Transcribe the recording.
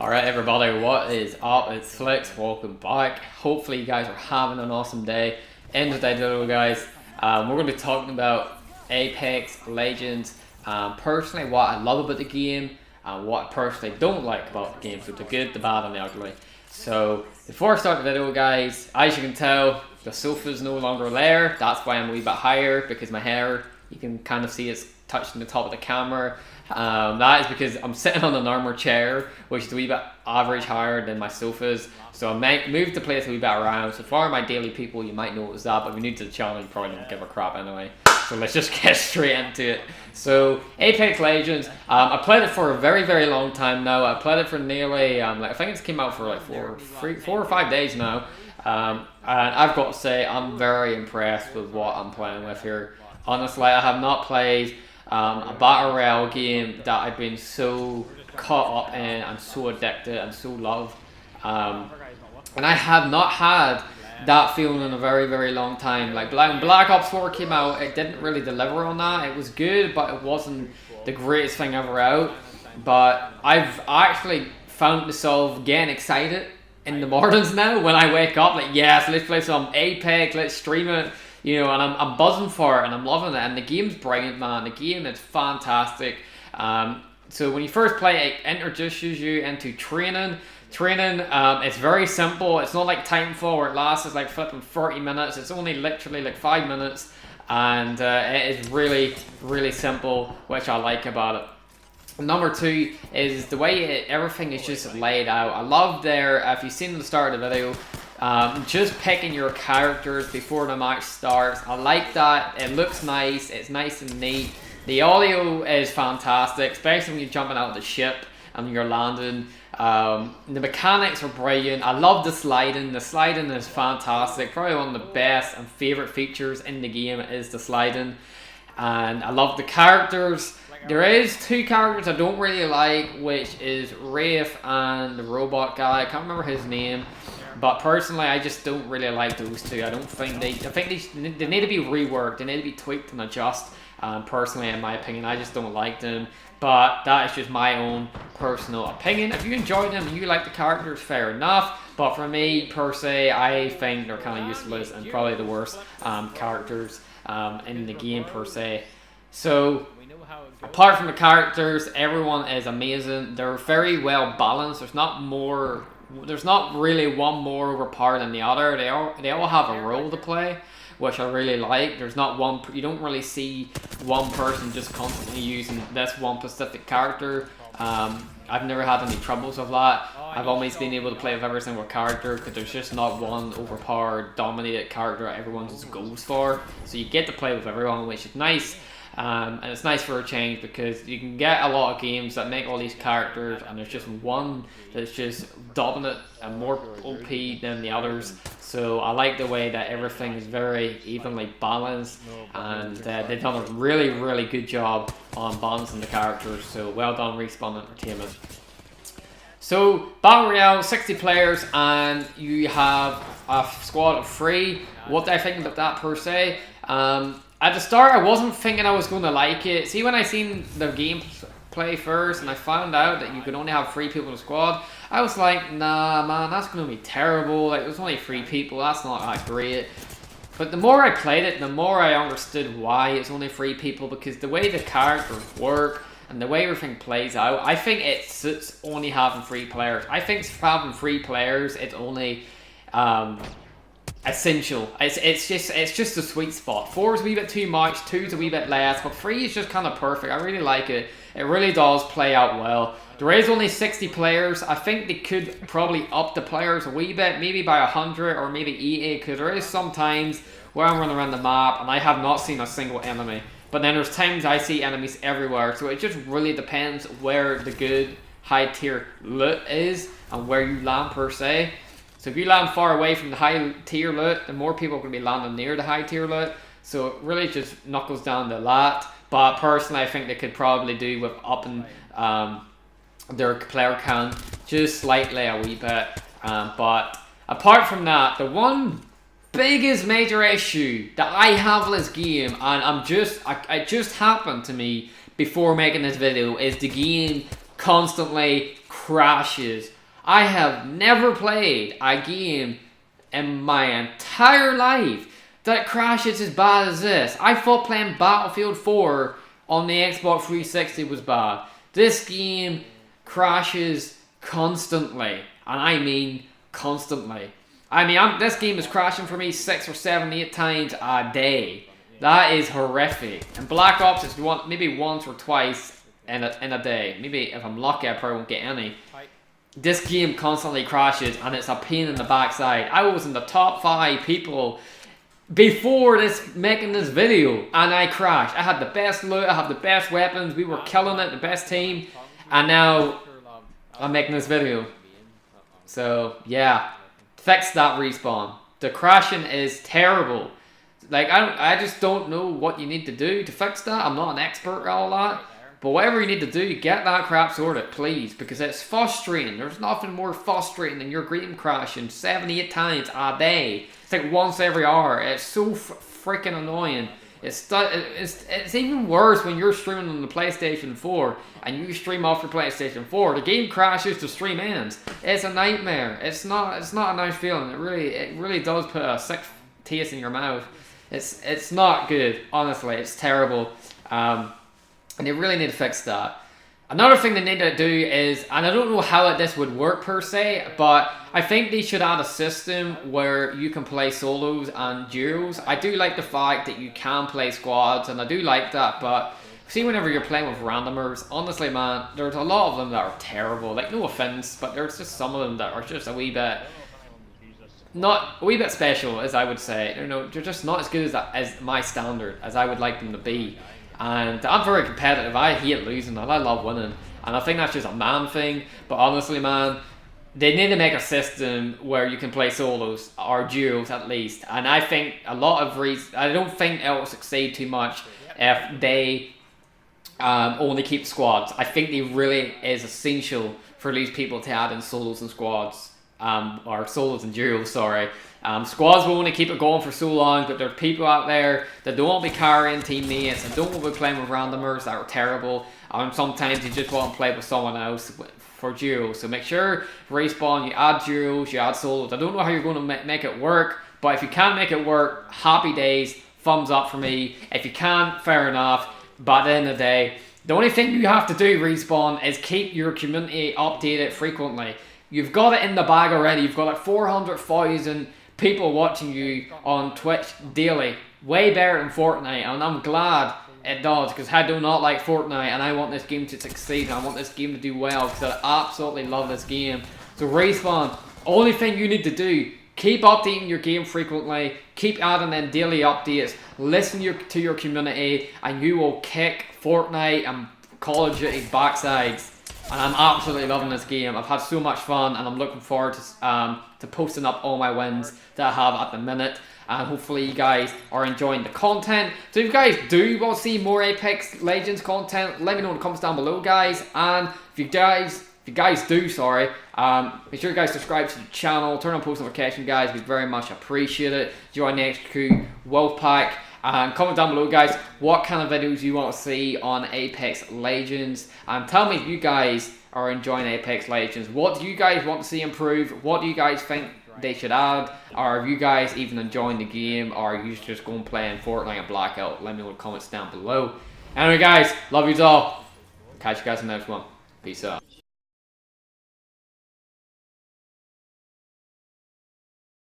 Alright everybody, what is up? It's Flix, welcome back. Hopefully you guys are having an awesome day. In today's video guys, we're going to be talking about Apex Legends. Personally what I love about the game and what I personally don't like about the game. So the good, the bad and the ugly. So before I start the video guys, as you can tell, the sofa's no longer there. That's why I'm a wee bit higher, because my hair, you can kind of see it's touching the top of the camera. That is because I'm sitting on an armored chair, which is a wee bit average higher than my sofas. So I might move the place a wee bit around. So for my daily people, you might notice that, but if you're new to the channel, you probably don't give a crap anyway. So let's just get straight into it. So Apex Legends, I played it for a very, very long time now. I played it for nearly, I think it's came out for like 4 or 5 days now. And I've got to say, I'm very impressed with what I'm playing with here. Honestly, I have not played a battle royale game that I've been so caught up in and so addicted and so loved. And I have not had that feeling in a very, very long time. Like when Black Ops 4 came out, it didn't really deliver on that. It was good, but it wasn't the greatest thing ever out. But I've actually found myself getting excited in the mornings now when I wake up. Like, yes, let's play some Apex, let's stream it. You know, and I'm buzzing for it and I'm loving it. And the game's brilliant, man. The game is fantastic. So when you first play, it introduces you into training. It's very simple. It's not like Titanfall where it lasts like flipping 30 minutes. It's only literally like 5 minutes. And it is really, really simple, which I like about it. Number 2 is the way everything is just laid out. I love if you've seen the start of the video, just picking your characters before the match starts. I like that. It looks nice. It's nice and neat. The audio is fantastic, especially when you're jumping out of the ship and you're landing. The mechanics are brilliant. I love the sliding. The sliding is fantastic. Probably one of the best and favorite features in the game is the sliding. And I love the characters. There is 2 characters I don't really like, which is Rafe and the robot guy. I can't remember his name. But personally, I just don't really like those 2. I think they need to be reworked. They need to be tweaked and adjusted. Personally, in my opinion, I just don't like them. But that is just my own personal opinion. If you enjoy them and you like the characters, fair enough. But for me, per se, I think they're kind of useless and probably the worst characters in the game, per se. So, apart from the characters, everyone is amazing. They're very well balanced. There's not really one more overpowered than the other. They all have a role to play, which I really like. There's not one. You don't really see one person just constantly using this one specific character. I've never had any troubles with that. I've always been able to play with every single character because there's just not one overpowered, dominated character that everyone just goes for. So you get to play with everyone, which is nice. And it's nice for a change because you can get a lot of games that make all these characters and there's just one that's just dominant and more OP than the others. So I like the way that everything is very evenly balanced, and they've done a really, really good job on balancing the characters. So well done, Respawn Entertainment. So Battle Royale, 60 players, and you have a squad of 3. What do I think about that per se? At the start, I wasn't thinking I was going to like it. See, when I seen the gameplay first and I found out that you could only have 3 people in the squad, I was like, nah, man, that's going to be terrible. Like, there's only 3 people. That's not that great. But the more I played it, the more I understood why it's only 3 people, because the way the characters work and the way everything plays out, I think it suits only having 3 players. I think having 3 players, it's only essential. It's just a sweet spot. 4 is a wee bit too much, 2 is a wee bit less, but 3 is just kind of perfect. I really like it. It really does play out well. There is only 60 players. I think they could probably up the players a wee bit, maybe by 100 or maybe 80, because there is some times where I'm running around the map and I have not seen a single enemy. But then there's times I see enemies everywhere, so it just really depends where the good high tier loot is and where you land per se. So if you land far away from the high tier loot, the more people are going to be landing near the high tier loot. So it really just knuckles down to that. But personally, I think they could probably do with upping their player count just slightly a wee bit. But apart from that, the one biggest major issue that I have with this game, and it just happened to me before making this video, is the game constantly crashes. I have never played a game in my entire life that crashes as bad as this. I thought playing Battlefield 4 on the Xbox 360 was bad. This game crashes constantly, and I mean constantly. I mean, this game is crashing for me 6 or 7, 8 times a day. That is horrific. And Black Ops is maybe once or twice in a day. Maybe if I'm lucky, I probably won't get any. This game constantly crashes, and it's a pain in the backside. I was in the top 5 people before making this video, and I crashed. I had the best loot, I had the best weapons, we were killing it, the best team, and now I'm making this video. So yeah, fix that, Respawn. The crashing is terrible. Like, I just don't know what you need to do to fix that. I'm not an expert at all that. But whatever you need to do, get that crap sorted, please. Because it's frustrating. There's nothing more frustrating than your game crashing 78 times a day. It's like once every hour. It's so freaking annoying. It's even worse when you're streaming on the PlayStation 4 and you stream off your PlayStation 4. The game crashes, the stream ends. It's a nightmare. It's not a nice feeling. It really does put a sick taste in your mouth. It's not good, honestly. It's terrible. And they really need to fix that. Another thing they need to do is, and I don't know how this would work per se, but I think they should add a system where you can play solos and duos. I do like the fact that you can play squads, and I do like that, but see, whenever you're playing with randomers, honestly, man, there's a lot of them that are terrible. Like, no offense, but there's just some of them that are just a wee bit special, as I would say. You know, they're just not as good as my standard, as I would like them to be. And I'm very competitive. I hate losing and I love winning. And I think that's just a man thing. But honestly, man, they need to make a system where you can play solos or duos at least. And I think a lot of I don't think it will succeed too much if they only keep squads. I think it really is essential for these people to add in solos and squads. Or solos and duos, sorry. Squads will only keep it going for so long, but there's people out there that don't want to be carrying teammates and don't want to be playing with randomers that are terrible. Sometimes you just want to play with someone else for duos. So make sure, Respawn, you add duos, you add solos. I don't know how you're going to make it work, but if you can make it work, happy days, thumbs up for me. If you can't, fair enough. But at the end of the day, the only thing you have to do, Respawn, is keep your community updated frequently. You've got it in the bag already. You've got like 400,000 people watching you on Twitch daily. Way better than Fortnite, and I'm glad it does, because I do not like Fortnite, and I want this game to succeed, and I want this game to do well, because I absolutely love this game. So Respawn, only thing you need to do, keep updating your game frequently, keep adding in daily updates, listen to your community, and you will kick Fortnite and Call of Duty backsides. And I'm absolutely loving this game. I've had so much fun, and I'm looking forward to posting up all my wins that I have at the minute. And hopefully you guys are enjoying the content. So if you guys do want to see more Apex Legends content, let me know in the comments down below, guys. And if you guys do, make sure you guys subscribe to the channel, turn on post notifications, guys. We very much appreciate it. Join the HQ Wolf Pack. And comment down below, guys, what kind of videos you want to see on Apex Legends. And tell me if you guys are enjoying Apex Legends. What do you guys want to see improve? What do you guys think they should add? Or are you guys even enjoying the game? Or are you just going playing Fortnite and Blackout? Let me know in the comments down below. Anyway, guys, love you all. Catch you guys in the next one. Peace out.